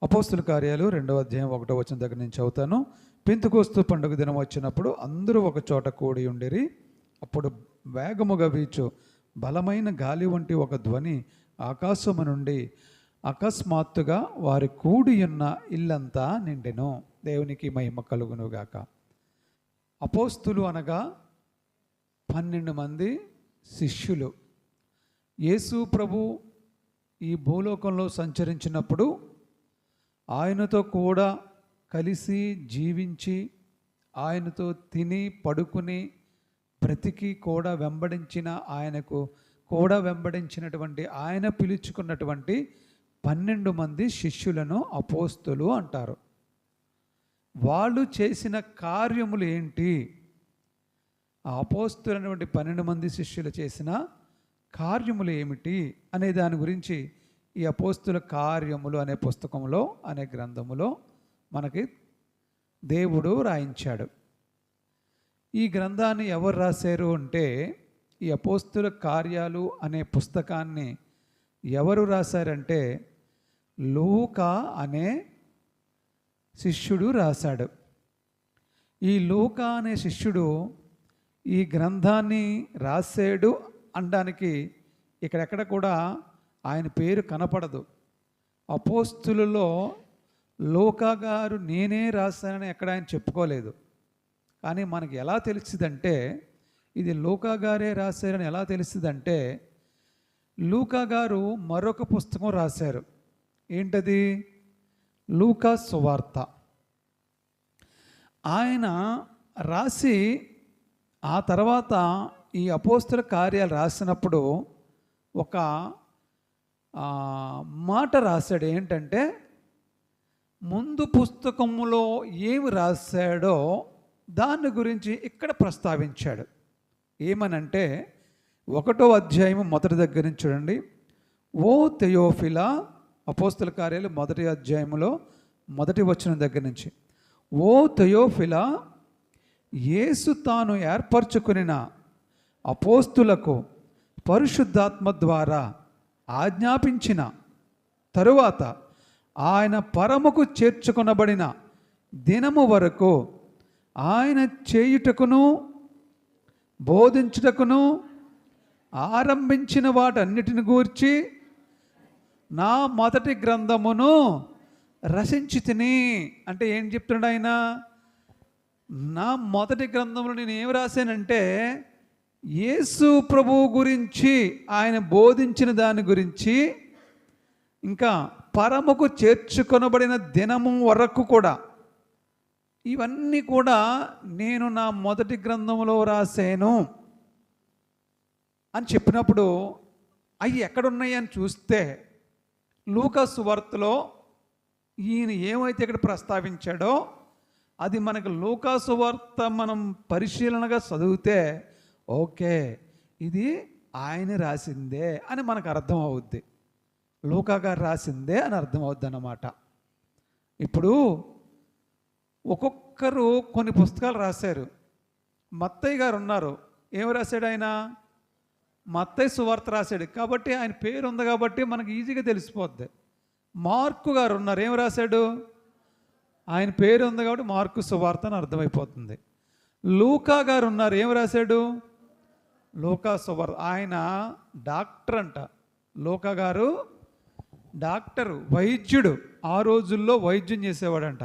అపోస్తుల కార్యాలు 2వ అధ్యాయం 1వ వచనం దగ్గర నుంచి చదువుతాను. పెంతెకోస్తు పండుగ దినం వచ్చినప్పుడు అందరూ ఒక చోట కూడి ఉండిరి. అప్పుడు వేగముగా వీచు బలమైన గాలి వంటి ఒక ధ్వని ఆకాశము నుండి అకస్మాత్తుగా వారి కూడి ఉన్న ఇల్లంతా నిండెను. దేవునికి మహిమ కలుగునుగాక. అపోస్తులు అనగా 12 మంది శిష్యులు. యేసు ప్రభు ఈ భూలోకంలో సంచరించినప్పుడు ఆయనతో కూడా కలిసి జీవించి, ఆయనతో తిని పడుకుని బ్రతికి కూడా వెంబడించిన ఆయనకు కూడా వెంబడించినటువంటి ఆయన పిలుచుకున్నటువంటి 12 మంది శిష్యులను అపోస్తులు అంటారు. వాళ్ళు చేసిన కార్యములు ఏంటి? ఆ అపోస్తులైనటువంటి 12 మంది శిష్యులు చేసిన కార్యములు ఏమిటి అనే దాని గురించి ఈ అపోస్తుల కార్యములు అనే పుస్తకంలో అనే గ్రంథములో మనకి దేవుడు రాయించాడు. ఈ గ్రంథాన్ని ఎవరు రాశారు అంటే, ఈ అపోస్తుల కార్యాలు అనే పుస్తకాన్ని ఎవరు రాశారంటే లూకా అనే శిష్యుడు రాశాడు. ఈ లూకా అనే శిష్యుడు ఈ గ్రంథాన్ని రాశాడు అనడానికి ఇక్కడెక్కడ కూడా ఆయన పేరు కనపడదు. అపోస్తులలో లూకా గారు నేనే రాశానని ఎక్కడ ఆయన చెప్పుకోలేదు. కానీ మనకి ఎలా తెలుస్తుందంటే, ఇది లూకా గారే రాశారని ఎలా తెలుస్తుందంటే, లూకా గారు మరొక పుస్తకం రాశారు. ఏంటది? లూకా సువార్త. ఆయన రాసి ఆ తర్వాత ఈ అపోస్తుల కార్యాలు రాసినప్పుడు ఒక మాట రాశాడు. ఏంటంటే, ముందు పుస్తకములో ఏమి రాశాడో దాని గురించి ఇక్కడ ప్రస్తావించాడు. ఏమనంటే 1వ అధ్యాయం మొదటి దగ్గర నుంచి చూడండి. ఓ థెయోఫిలా, అపోస్తుల కార్యాలు 1వ అధ్యాయంలో 1వ వచనం దగ్గర నుంచి, ఓ థెయోఫిలా, యేసు తాను ఏర్పరచుకునిన అపోస్తులకు పరిశుద్ధాత్మ ద్వారా ఆజ్ఞాపించిన తరువాత ఆయన పరముకు చేర్చుకొనబడిన దినము వరకు ఆయన చేయుటకును బోధించుటకును ఆరంభించిన వాటన్నిటిని గూర్చి నా మొదటి గ్రంథమును రచించి తిని. అంటే ఏం చెప్తున్నాడు ఆయన? నా మొదటి గ్రంథంలో నేను ఏమి రాశానంటే, యేసు ప్రభువు గురించి ఆయన బోధించిన దాని గురించి, ఇంకా పరముకు చేర్చుకొనబడిన దినము వరకు కూడా, ఇవన్నీ కూడా నేను నా మొదటి గ్రంథంలో రాశాను అని చెప్పినప్పుడు అవి ఎక్కడున్నాయి అని చూస్తే, లూకా సువార్తలో ఈయన ఏమైతే ఇక్కడ ప్రస్తావించాడో అది మనకు లూకా సువార్త మనం పరిశీలనగా చదివితే ఓకే, ఇది ఆయన రాసిందే అని మనకు అర్థం అవుద్ది. లూకా గారు రాసిందే అని అర్థం అవుద్ది అన్నమాట. ఇప్పుడు ఒక్కొక్కరు కొన్ని పుస్తకాలు రాశారు. మత్తయ్య గారు ఉన్నారు. ఏమి రాశాడు ఆయన? మత్తయి సువార్త రాశాడు. కాబట్టి ఆయన పేరు ఉంది కాబట్టి మనకు ఈజీగా తెలిసిపోద్ది. మార్కు గారు ఉన్నారు. ఏమి రాశాడు? ఆయన పేరు ఉంది కాబట్టి మార్కు సువార్త అని అర్థమైపోతుంది. లూకా గారు ఉన్నారు. ఏమి రాశాడు? లూకా సువార్త. ఆయన డాక్టర్ అంట. లూకా గారు డాక్టరు, వైద్యుడు. ఆ రోజుల్లో వైద్యం చేసేవాడంట.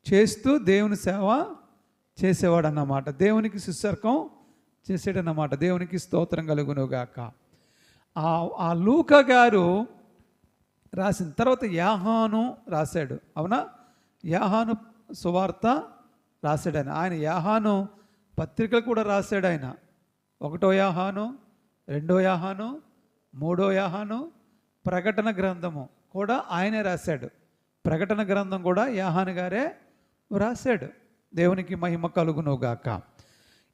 చేస్తూ దేవుని సేవ చేసేవాడన్నమాట. దేవునికి శుశ్రూష చేసాడన్నమాట. దేవునికి స్తోత్రం కలుగునుగాక. ఆ లూకా గారు రాసిన తర్వాత యాహాను రాశాడు. అవునా? యాహాను సువార్త రాశాడు ఆయన. ఆయన యాహాను పత్రికలు కూడా రాశాడు ఆయన. 1వ యాహాను, 2వ యాహాను, 3వ యాహాను, ప్రకటన గ్రంథము కూడా ఆయనే రాశాడు. ప్రకటన గ్రంథం కూడా యాహాను గారే రాశాడు. దేవునికి మహిమ కలుగునుగాక.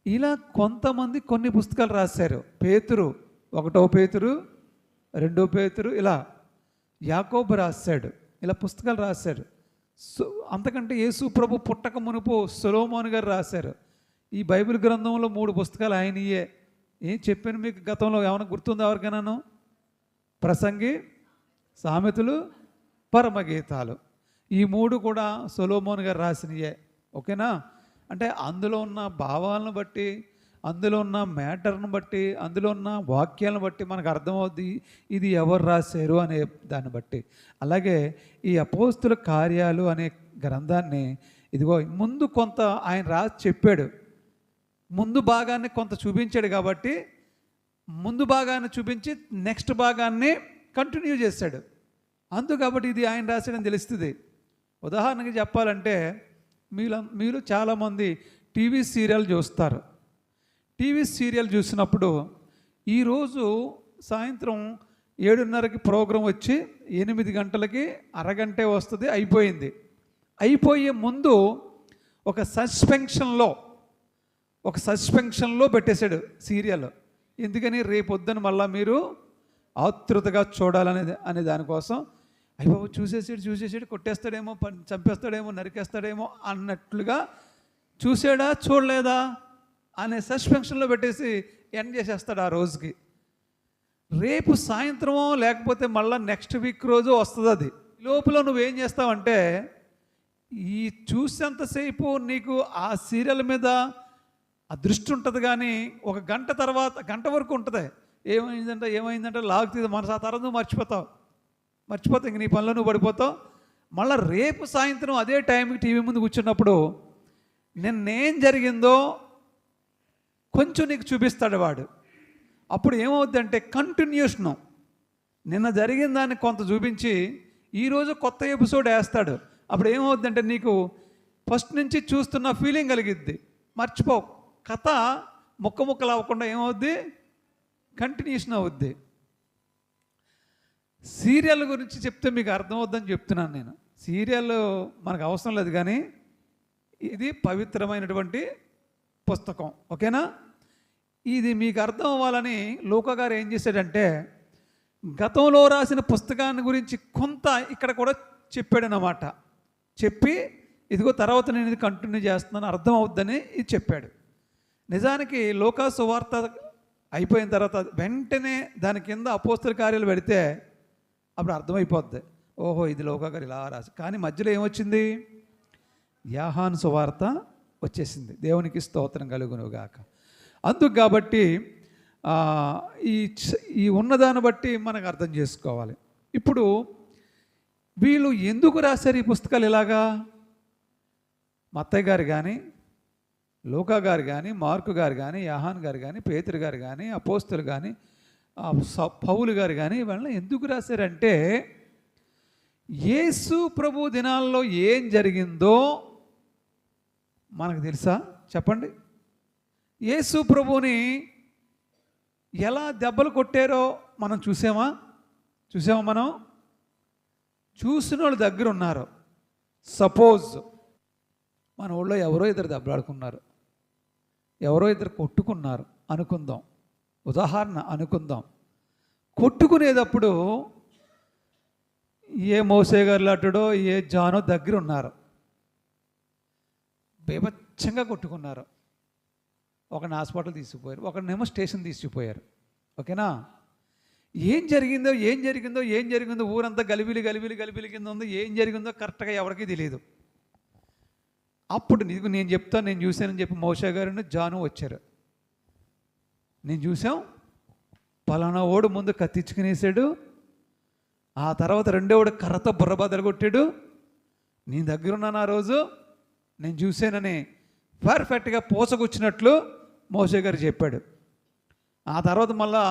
ఇలా కొంతమంది కొన్ని పుస్తకాలు రాశారు. పేతురు, 1వ పేతురు, 2వ పేతురు, ఇలా యాకోబు రాశాడు. ఇలా పుస్తకాలు రాశారు. అంతకంటే యేసు ప్రభు పుట్టక మునుపు సొలొమోను గారు రాశారు. ఈ బైబిల్ గ్రంథంలో 3 పుస్తకాలు ఆయనయే. ఏం చెప్పాను మీకు గతంలో? ఏమైనా గుర్తుందా ఎవరికైనాను? ప్రసంగి, సామెతలు, పరమగీతాలు. ఈ 3 కూడా సొలొమోన్ గారు రాసినయే. ఓకేనా? అంటే అందులో ఉన్న భావాలను బట్టి, అందులో ఉన్న మ్యాటర్ను బట్టి, అందులో ఉన్న వాక్యాలను బట్టి మనకు అర్థమవుద్ది ఇది ఎవరు రాశారు అనే దాన్ని బట్టి. అలాగే ఈ అపోస్తుల కార్యాలు అనే గ్రంథాన్ని ఇదిగో ముందు కొంత ఆయన రాసి చెప్పాడు, ముందు భాగాన్ని కొంత చూపించాడు కాబట్టి ముందు భాగాన్ని చూపించి నెక్స్ట్ భాగాన్ని కంటిన్యూ చేశాడు. కాబట్టి ఇది ఆయన రాశాడని తెలుస్తుంది. ఉదాహరణకి చెప్పాలంటే మీరు చాలామంది టీవీ సీరియల్ చూస్తారు. టీవీ సీరియల్ చూసినప్పుడు ఈరోజు సాయంత్రం 7:30కి ప్రోగ్రాం వచ్చి 8 గంటలకి అరగంటే వస్తుంది, అయిపోయింది. అయిపోయే ముందు ఒక సస్పెన్షన్లో పెట్టేశాడు సీరియల్. ఎందుకని? రేపొద్దున మళ్ళీ మీరు ఆతృతగా అనే దానికోసం అయ్యో చూసేసాడు కొట్టేస్తాడేమో, చంపేస్తాడేమో, నరికేస్తాడేమో అన్నట్లుగా చూసాడా చూడలేదా అనే సస్పెన్షన్లో పెట్టేసి ఎండ్ చేసేస్తాడు ఆ రోజుకి. రేపు సాయంత్రమో లేకపోతే మళ్ళీ నెక్స్ట్ వీక్ రోజు వస్తుంది. అది లోపల నువ్వేం చేస్తావంటే ఈ చూసేంతసేపు నీకు ఆ సీరియల్ మీద ఆ దృష్టి ఉంటుంది, కానీ ఒక గంట వరకు ఉంటుంది. ఏమైందంటే లాగుతుంది మనసు. ఆ తర్వాత నువ్వు మర్చిపోతావు ఇంక నీ పనిలో నువ్వు పడిపోతావు. మళ్ళీ రేపు సాయంత్రం అదే టైంకి టీవీ ముందు కూర్చున్నప్పుడు నిన్నేం జరిగిందో కొంచెం నీకు చూపిస్తాడు వాడు. అప్పుడు ఏమవుద్దంటే కంటిన్యూషను, నిన్న జరిగిన దాన్ని కొంత చూపించి ఈరోజు కొత్త ఎపిసోడ్ వేస్తాడు. అప్పుడు ఏమవుద్దంటే నీకు ఫస్ట్ నుంచి చూస్తున్న ఫీలింగ్ కలిగిద్ది, మర్చిపోవు. కథ ముక్కలు అవ్వకుండా ఏమవుద్ది, కంటిన్యూషన్ అవుద్ది. సీరియల్ గురించి చెప్తే మీకు అర్థమవుద్దని చెప్తున్నాను నేను. సీరియల్ మనకు అవసరం లేదు, కానీ ఇది పవిత్రమైనటువంటి పుస్తకం. ఓకేనా? ఇది మీకు అర్థం అవ్వాలని లూకా గారు ఏం చేశాడంటే గతంలో రాసిన పుస్తకాన్ని గురించి కొంత ఇక్కడ కూడా చెప్పాడనమాట. చెప్పి ఇదిగో తర్వాత నేను ఇది కంటిన్యూ చేస్తున్నాను, అర్థం అవుద్దని ఇది చెప్పాడు. నిజానికి లూకా సువార్త అయిపోయిన తర్వాత వెంటనే దాని కింద అపోస్తల కార్యాలు పెడితే అప్పుడు అర్థమైపోద్ది, ఓహో ఇది లూకా గారు ఇలా రాసి. కానీ మధ్యలో ఏమొచ్చింది? యోహాను సువార్త వచ్చేసింది. దేవునికి స్తోత్రం కలుగునుగాక. అందుకు కాబట్టి ఈ ఉన్నదాన్ని బట్టి మనకు అర్థం చేసుకోవాలి. ఇప్పుడు వీళ్ళు ఎందుకు రాశారు ఈ పుస్తకాలు ఇలాగా? మత్తయ్య గారు కానీ, లూకా గారు కానీ, మార్కు గారు కానీ, యోహాను గారు కానీ, పేతురు గారు కానీ, అపోస్తలు కానీ, పౌలు గారు కానీ వాళ్ళని ఎందుకు రాశారంటే యేసు ప్రభు దినాల్లో ఏం జరిగిందో మనకు తెలుసా? చెప్పండి. యేసు ప్రభుని ఎలా దెబ్బలు కొట్టారో మనం చూసామా? మనం చూసిన వాళ్ళు దగ్గర ఉన్నారు. సపోజ్ మన ఊళ్ళో ఎవరో ఇద్దరు దెబ్బలాడుకున్నారు, ఎవరో ఇద్దరు కొట్టుకున్నారు అనుకుందాం, ఉదాహరణ అనుకుందాం. కొట్టుకునేటప్పుడు ఏ మోసే గారు లాంటిడో ఏ జానో దగ్గర ఉన్నారు, బీభత్సంగా కొట్టుకున్నారు. ఒకరిని హాస్పిటల్ తీసుకుపోయారు, ఒకరినేమో స్టేషన్ తీసుకుపోయారు. ఓకేనా? ఏం జరిగిందో ఊరంతా గలిబిలి కింద ఉందో, ఏం జరిగిందో కరెక్ట్గా ఎవరికీ తెలియదు. అప్పుడు నీకు నేను చెప్తాను, నేను చూశానని చెప్పి మోషే గారిని జాను వచ్చారు. నేను చూసాం, పలానా ఓడు ముందు కత్తిచ్చుకునేసాడు, ఆ తర్వాత రెండోవాడు కర్రతో బుర్రబద్దలు కొట్టాడు, నీ దగ్గర ఉన్నాను ఆ రోజు, నేను చూశానని పర్ఫెక్ట్గా పోసకొచ్చినట్లు మోషే గారు చెప్పాడు. ఆ తర్వాత మళ్ళా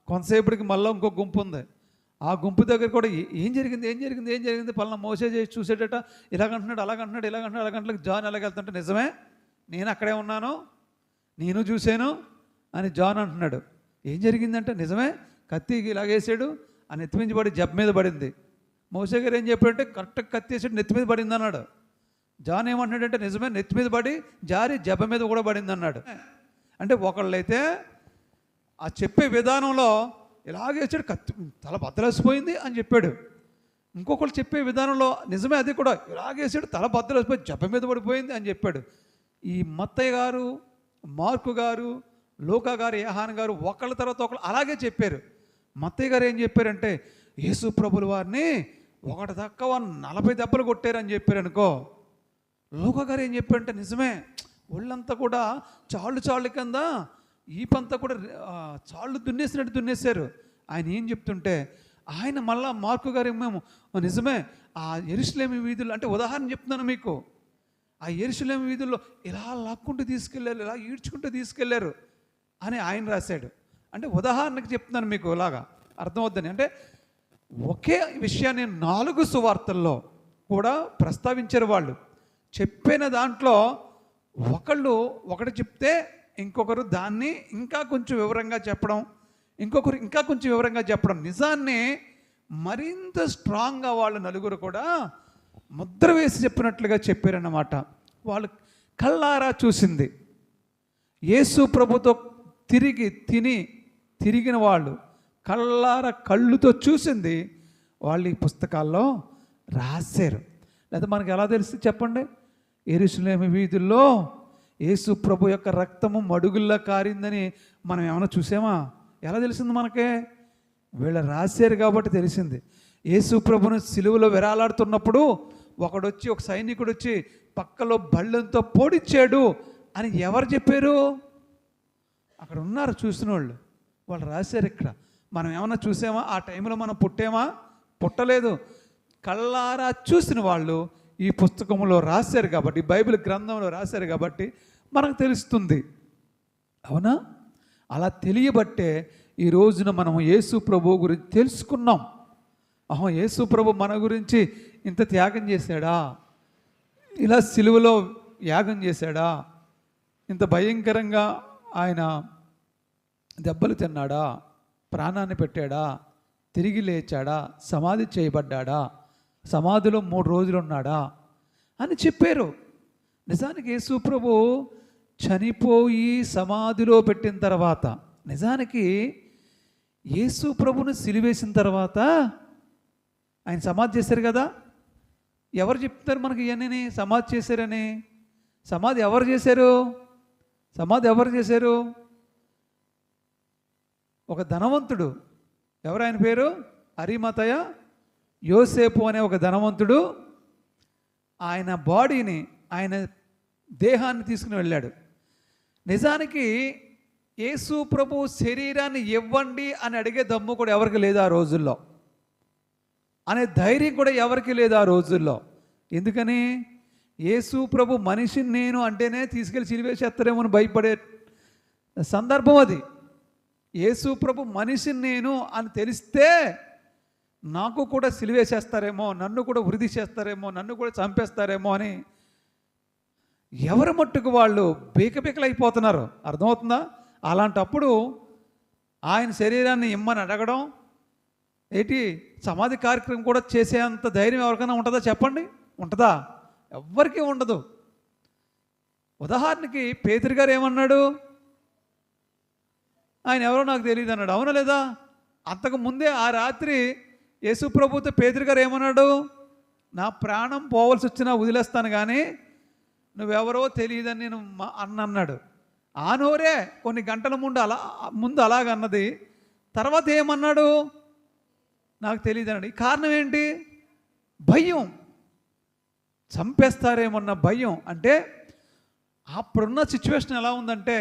కొంతసేపటికి మళ్ళీ ఇంకో గుంపు ఉంది. ఆ గుంపు దగ్గర కూడా ఏం జరిగింది పలానా మోసే చేసి చూసేటట, ఇలాగంటున్నాడు అలాగంటున్నాడు జాన్ ఎలాగెళ్తుంటే, నిజమే నేను అక్కడే ఉన్నాను, నేను చూశాను అని జాన్ అంటున్నాడు. ఏం జరిగిందంటే నిజమే, కత్తికి ఇలాగేసాడు, ఆ నెత్తిమించి పడి జబ్బ మీద పడింది. మోసే గారు ఏం చెప్పాడంటే కరెక్ట్గా కత్తి వేసాడు, నెత్తి మీద పడింది అన్నాడు. జాన్ ఏమంటున్నాడంటే నిజమే, నెత్తి మీద పడి జారి జబ్బ మీద కూడా పడింది అన్నాడు. అంటే ఒకళ్ళైతే ఆ చెప్పే విధానంలో ఇలాగేసాడు, కత్తి తల బద్దలేసిపోయింది అని చెప్పాడు. ఇంకొకళ్ళు చెప్పే విధానంలో నిజమే, అది కూడా ఇలాగేసాడు, తల బద్దలేసిపోయి జబ్బ మీద పడిపోయింది అని చెప్పాడు. ఈ మత్తయ్య గారు, మార్కు గారు, లూకా గారు, యోహాను గారు ఒకళ్ళ తర్వాత ఒకళ్ళు అలాగే చెప్పారు. మత్తయ్య గారు ఏం చెప్పారంటే యేసు ప్రభుల వారిని ఒకటి తక్కువ 40 దెబ్బలు కొట్టారని చెప్పారు అనుకో, లోక గారు ఏం చెప్పారంటే నిజమే, ఒళ్ళంతా కూడా చాళ్ళు కింద ఈపంతా కూడా చాళ్ళు దున్నేసినట్టు దున్నేశారు. ఆయన ఏం చెప్తుంటే ఆయన మళ్ళా మార్కు గారు మేము నిజమే, ఆ యెరూషలేము వీధుల్లో, అంటే ఉదాహరణ చెప్తున్నాను మీకు, ఆ యెరూషలేము వీధుల్లో ఇలా లాక్కుంటూ తీసుకెళ్ళారు, ఇలా ఈడ్చుకుంటూ తీసుకెళ్లారు అని ఆయన రాశాడు. అంటే ఉదాహరణకు చెప్తున్నాను మీకు, ఇలాగా అర్థమవుద్దని. అంటే ఒకే విషయాన్ని 4 సువార్తల్లో కూడా ప్రస్తావించారు వాళ్ళు. చెప్పిన దాంట్లో ఒకళ్ళు ఒకటి చెప్తే ఇంకొకరు దాన్ని ఇంకా కొంచెం వివరంగా చెప్పడం, ఇంకొకరు ఇంకా కొంచెం వివరంగా చెప్పడం, నిజాన్ని మరింత స్ట్రాంగ్గా వాళ్ళు నలుగురు కూడా ముద్ర వేసి చెప్పినట్లుగా చెప్పారన్నమాట. వాళ్ళు కళ్ళారా చూసింది, యేసు ప్రభుతో తిరిగిన వాళ్ళు కళ్ళారా కళ్ళుతో చూసింది వాళ్ళు ఈ పుస్తకాల్లో రాశారు. లేదా మనకి ఎలా తెలుస్తుంది చెప్పండి? యెరూషలేము వీధుల్లో యేసు ప్రభు యొక్క రక్తము మడుగుల్లా కారిందని మనం ఏమైనా చూసామా? ఎలా తెలిసింది మనకే? వీళ్ళు రాశారు కాబట్టి తెలిసింది. యేసు ప్రభును సిలువలో వేలాడుతున్నప్పుడు ఒకడొచ్చి, ఒక సైనికుడు వచ్చి పక్కలో బళ్ళంతో పొడిచాడు అని ఎవరు చెప్పారు? అక్కడ ఉన్నారు చూసిన వాళ్ళు రాశారు. ఇక్కడ మనం ఏమన్నా చూసామా? ఆ టైంలో మనం పుట్టామా? పుట్టలేదు. కళ్ళారా చూసిన వాళ్ళు ఈ పుస్తకంలో రాశారు కాబట్టి, బైబిల్ గ్రంథంలో రాశారు కాబట్టి మనకు తెలుస్తుంది. అవునా? అలా తెలియబట్టే ఈ రోజున మనం యేసు ప్రభు గురించి తెలుసుకున్నాం. యేసు ప్రభు మన గురించి ఇంత త్యాగం చేశాడా, ఇలా సిలువలో యాగం చేశాడా, ఇంత భయంకరంగా ఆయన దెబ్బలు తిన్నాడా, ప్రాణాన్ని పెట్టాడా, తిరిగి లేచాడా, సమాధి చేయబడ్డాడా, సమాధిలో 3 రోజులు ఉన్నాడా అని చెప్పారు. నిజానికి యేసు ప్రభు చనిపోయి సమాధిలో పెట్టిన తర్వాత, నిజానికి యేసు ప్రభును సిలువేసిన తర్వాత ఆయన సమాధి చేశారు కదా. ఎవరు చెప్తారు మనకి ఇవన్నీ సమాధి చేశారని? సమాధి ఎవరు చేశారు? సమాధి ఎవరు చేశారు? ఒక ధనవంతుడు, ఎవరు ఆయన పేరు? అరిమతయ యోసేపు అనే ఒక ధనవంతుడు ఆయన బాడీని, ఆయన దేహాన్ని తీసుకుని వెళ్ళాడు. నిజానికి యేసు ప్రభు శరీరాన్ని ఇవ్వండి అని అడిగే దమ్ము కూడా ఎవరికి లేదు ఆ రోజుల్లో, అనే ధైర్యం కూడా ఎవరికి లేదు ఆ రోజుల్లో. ఎందుకని? యేసు ప్రభు మనిషిని నేను అంటేనే తీసుకెళ్ళి సిలువేసేస్తారేమో అని భయపడే సందర్భం అది. యేసు ప్రభు మనిషిని నేను అని తెలిస్తే నాకు కూడా సిలువేసేస్తారేమో, నన్ను కూడా వృద్ధి చేస్తారేమో, నన్ను కూడా చంపేస్తారేమో అని ఎవరి మట్టుకు వాళ్ళు బీకబీకలైపోతున్నారు. అర్థమవుతుందా? అలాంటప్పుడు ఆయన శరీరాన్ని ఇమ్మని అడగడం ఏంటి? సమాధి కార్యక్రమం కూడా చేసేంత ధైర్యం ఎవరికైనా ఉంటుందా చెప్పండి? ఉంటుందా? ఎవ్వరికీ ఉండదు. ఉదాహరణకి పేతురు గారు ఏమన్నాడు? ఆయన ఎవరో నాకు తెలియదు అన్నాడు. అవునా లేదా? అంతకు ముందే ఆ రాత్రి యేసు ప్రభుతో పేతురు గారు ఏమన్నాడు? నా ప్రాణం పోవలసి వచ్చినా వదిలేస్తాను కానీ నువ్వెవరో తెలియదని నేను అన్నాడు. ఆ నోరే కొన్ని గంటల ముందు అలాగన్నది. తర్వాత ఏమన్నాడు? నాకు తెలియదు అన్నాడు. కారణం ఏంటి? భయం, చంపేస్తారేమన్న భయం. అంటే అప్పుడున్న సిచ్యువేషన్ ఎలా ఉందంటే,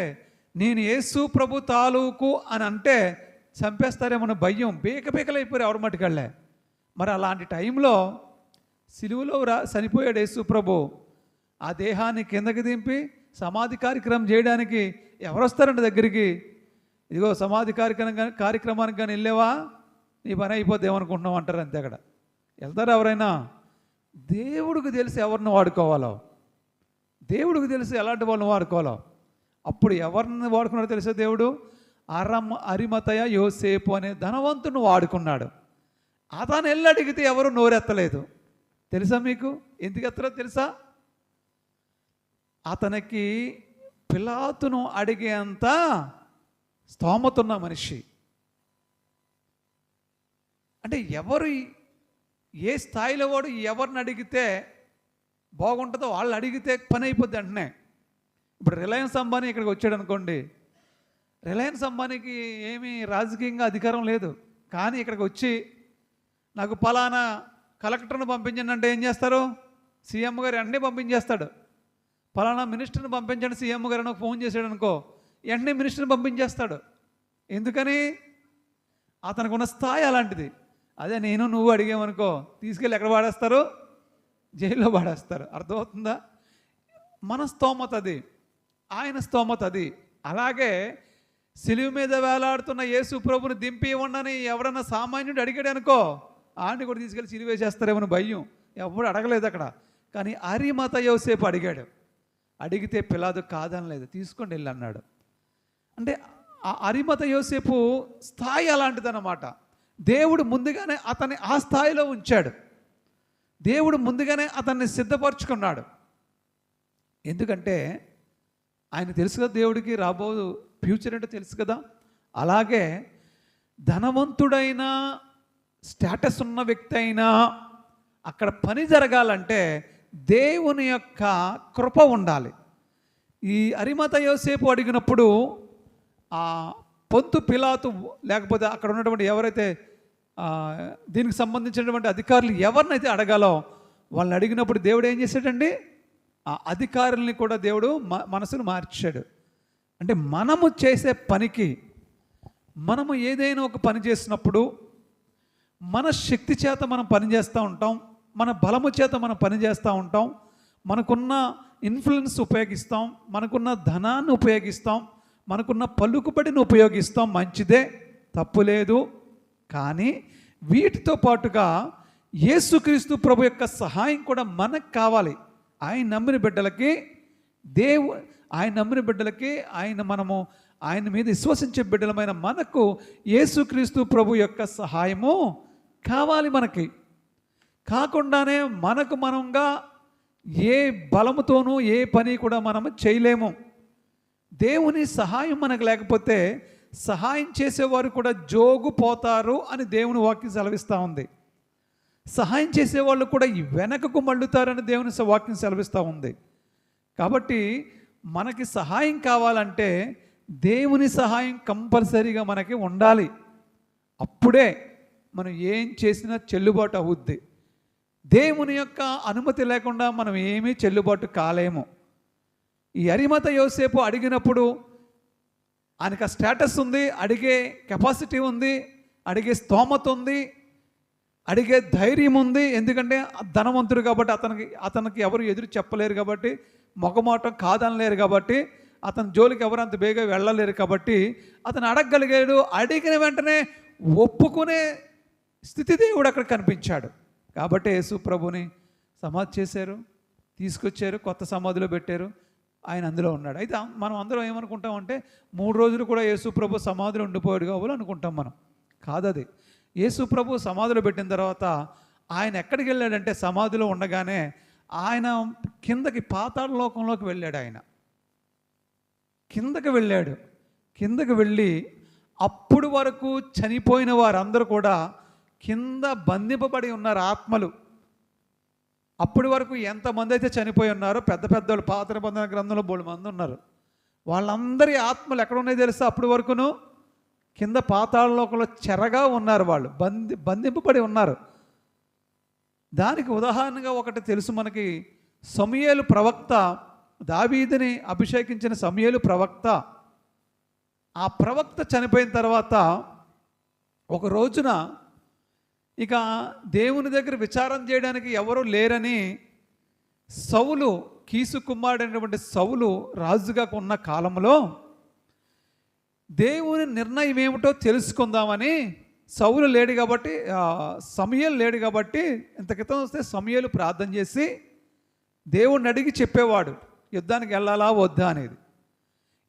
నేను యేసు ప్రభు తాలూకు అని అంటే చంపేస్తారేమన్న భయం, బీకబీకలైపోయారు ఎవరి మటుకెళ్ళే. మరి అలాంటి టైంలో సిలువలో చనిపోయాడు యేసు ప్రభు. ఆ దేహాన్ని కిందకి దింపి సమాధి కార్యక్రమం చేయడానికి ఎవరు వస్తారండి దగ్గరికి? ఇదిగో సమాధి కార్యక్రమానికి కానీ వెళ్ళేవా నీ పని అయిపోద్ది ఏమనుకుంటున్నావు అంటారు. అంతే. అక్కడ వెళ్తారు ఎవరైనా? దేవుడికి తెలిసి ఎవరిని వాడుకోవాలో, దేవుడికి తెలిసి ఎలాంటి వాళ్ళని వాడుకోవాలో. అప్పుడు ఎవరిని వాడుకున్నాడో తెలిసే దేవుడు అరిమతయ యోసేపు అనే ధనవంతుని వాడుకున్నాడు. అతను వెళ్ళి అడిగితే ఎవరు నోరెత్తలేదు. తెలుసా మీకు? ఎందుకు ఎత్తరో తెలుసా? అతనికి పిలాతును అడిగేంత స్తోమతున్న మనిషి. అంటే ఎవరు ఏ స్థాయిలో వాడు ఎవరిని అడిగితే బాగుంటుందో వాళ్ళు అడిగితే పని అయిపోద్ది వెంటనే. ఇప్పుడు రిలయన్స్ అంబానీ ఇక్కడికి వచ్చాడు అనుకోండి, రిలయన్స్ అంబానీకి ఏమీ రాజకీయంగా అధికారం లేదు, కానీ ఇక్కడికి వచ్చి నాకు పలానా కలెక్టర్ని పంపించండి అంటే ఏం చేస్తారు? సీఎం గారు వెంటనే పంపించేస్తాడు. ఫలానా మినిస్టర్ని పంపించండి సీఎం గారు నాకు ఫోన్ చేశాడు అనుకో, వెంటనే మినిస్టర్ని పంపించేస్తాడు. ఎందుకని? అతనికి ఉన్న స్థాయి అలాంటిది. అదే నేను నువ్వు అడిగామనుకో, తీసుకెళ్ళి ఎక్కడ వాడేస్తారు? జైల్లో వాడేస్తారు. అర్థమవుతుందా? మన స్తోమత అది, ఆయన స్తోమత అది. అలాగే సిలువ మీద వేలాడుతున్న యేసు ప్రభుని దింపి ఇవ్వండి ఎవరన్నా సామాన్యుడు అడిగాడు అనుకో, ఆడిని కూడా తీసుకెళ్ళి సిలువ వేసేస్తారేమో భయం. ఎవడు అడగలేదు అక్కడ. కానీ అరిమత యోసేపు అడిగాడు. అడిగితే పిలాతు కాదనలేదు, తీసుకోండి వెళ్ళి అన్నాడు. అంటే ఆ అరిమత యోసేపు స్థాయి అలాంటిదన్నమాట. దేవుడు ముందుగానే అతన్ని ఆ స్థాయిలో ఉంచాడు. దేవుడు ముందుగానే అతన్ని సిద్ధపరచుకున్నాడు. ఎందుకంటే ఆయన తెలుసు కదా, దేవుడికి రాబో ఫ్యూచర్ అంటే తెలుసు కదా. అలాగే ధనవంతుడైన స్టేటస్ ఉన్న వ్యక్తి అయినా అక్కడ పని జరగాలంటే దేవుని యొక్క కృప ఉండాలి. ఈ అరిమత యోసేపు అడిగినప్పుడు ఆ పొంతు పిలాతు లేకపోతే అక్కడ ఉన్నటువంటి ఎవరైతే దీనికి సంబంధించినటువంటి అధికారులు ఎవరినైతే అడగాలో వాళ్ళని అడిగినప్పుడు దేవుడు ఏం చేశాడండి? ఆ అధికారుల్ని కూడా దేవుడు మనసును మార్చాడు. అంటే మనము చేసే పనికి, మనము ఏదైనా ఒక పని చేసినప్పుడు మన శక్తి చేత మనం పనిచేస్తూ ఉంటాం, మన బలము చేత మనం పనిచేస్తూ ఉంటాం, మనకున్న ఇన్ఫ్లుయెన్స్ ఉపయోగిస్తాం, మనకున్న ధనాన్ని ఉపయోగిస్తాం, మనకున్న పలుకుబడిని ఉపయోగిస్తాం. మంచిదే, తప్పులేదు. కానీ వీటితో పాటుగా యేసుక్రీస్తు ప్రభు యొక్క సహాయం కూడా మనకు కావాలి. ఆయన నమ్మిన బిడ్డలకి ఆయన నమ్మిన బిడ్డలకి ఆయన మీద విశ్వసించే బిడ్డలమైన మనకు యేసుక్రీస్తు ప్రభు యొక్క సహాయము కావాలి. మనకి కాకుండానే మనంగా ఏ బలముతోనూ ఏ పని కూడా మనము చేయలేము. దేవుని సహాయం మనకు లేకపోతే సహాయం చేసేవారు కూడా జోగుపోతారు అని దేవుని వాక్యం సెలవిస్తూ ఉంది. సహాయం చేసేవాళ్ళు కూడా వెనకకు మళ్ళుతారని దేవుని వాక్యం సెలవిస్తూ ఉంది. కాబట్టి మనకి సహాయం కావాలంటే దేవుని సహాయం కంపల్సరీగా మనకి ఉండాలి. అప్పుడే మనం ఏం చేసినా చెల్లుబాటు అవుద్ది. దేవుని యొక్క అనుమతి లేకుండా మనం ఏమీ చెల్లుబాటు కాలేము. ఈ అరిమత యోసేపు అడిగినప్పుడు ఆయనకు ఆ స్టేటస్ ఉంది, అడిగే కెపాసిటీ ఉంది, అడిగే స్తోమత ఉంది, అడిగే ధైర్యం ఉంది. ఎందుకంటే ధనవంతుడు కాబట్టి అతనికి ఎవరు ఎదురు చెప్పలేరు కాబట్టి, మొగమాటం కాదనలేరు కాబట్టి, అతని జోలికి ఎవరు అంత బేగా వెళ్ళలేరు కాబట్టి అతను అడగగలిగాడు. అడిగిన వెంటనే ఒప్పుకునే స్థితి దేవుడు అక్కడ కనిపించాడు. కాబట్టి యేసు ప్రభుని సమాధి చేశారు, తీసుకొచ్చారు, కొత్త సమాధిలో పెట్టారు. ఆయన అందులో ఉన్నాడు. అయితే మనం అందరం ఏమనుకుంటామంటే 3 రోజులు కూడా యేసు ప్రభు సమాధిలో ఉండిపోయాడు కావాలి అనుకుంటాం మనం. కాదది. యేసు ప్రభు సమాధిలో పెట్టిన తర్వాత ఆయన ఎక్కడికి వెళ్ళాడంటే సమాధిలో ఉండగానే ఆయన కిందకి పాతాళ లోకంలోకి వెళ్ళాడు. ఆయన కిందకి వెళ్ళి అప్పుడు వరకు చనిపోయిన వారందరూ కూడా కింద బంధింపబడి ఉన్నారు ఆత్మలు. అప్పటి వరకు ఎంతమంది అయితే చనిపోయి ఉన్నారో పెద్దవాళ్ళు పాత నిబంధన గ్రంథంలో 3 మంది ఉన్నారు. వాళ్ళందరి ఆత్మలు ఎక్కడ ఉన్నాయో తెలుసా? అప్పటి వరకును కింద పాతాళ లోకంలో చెరగా ఉన్నారు. వాళ్ళు బంధింపబడి ఉన్నారు. దానికి ఉదాహరణగా ఒకటి తెలుసు మనకి. సమూయేలు ప్రవక్త, దావీదుని అభిషేకించిన సమూయేలు ప్రవక్త, ఆ ప్రవక్త చనిపోయిన తర్వాత ఒక రోజున ఇక దేవుని దగ్గర విచారం చేయడానికి ఎవరు లేరని సౌలు, కీసు కుమారుడైనటువంటి సౌలు రాజుగా ఉన్న కాలంలో దేవుని నిర్ణయం ఏమిటో తెలుసుకుందామని సౌలు లేడు కాబట్టి, సమూయేలు లేడు కాబట్టి, ఇంత క్రితం వస్తే సమూయేలు ప్రార్థన చేసి దేవుణ్ణి అడిగి చెప్పేవాడు యుద్ధానికి వెళ్ళాలా వద్దా అనేది.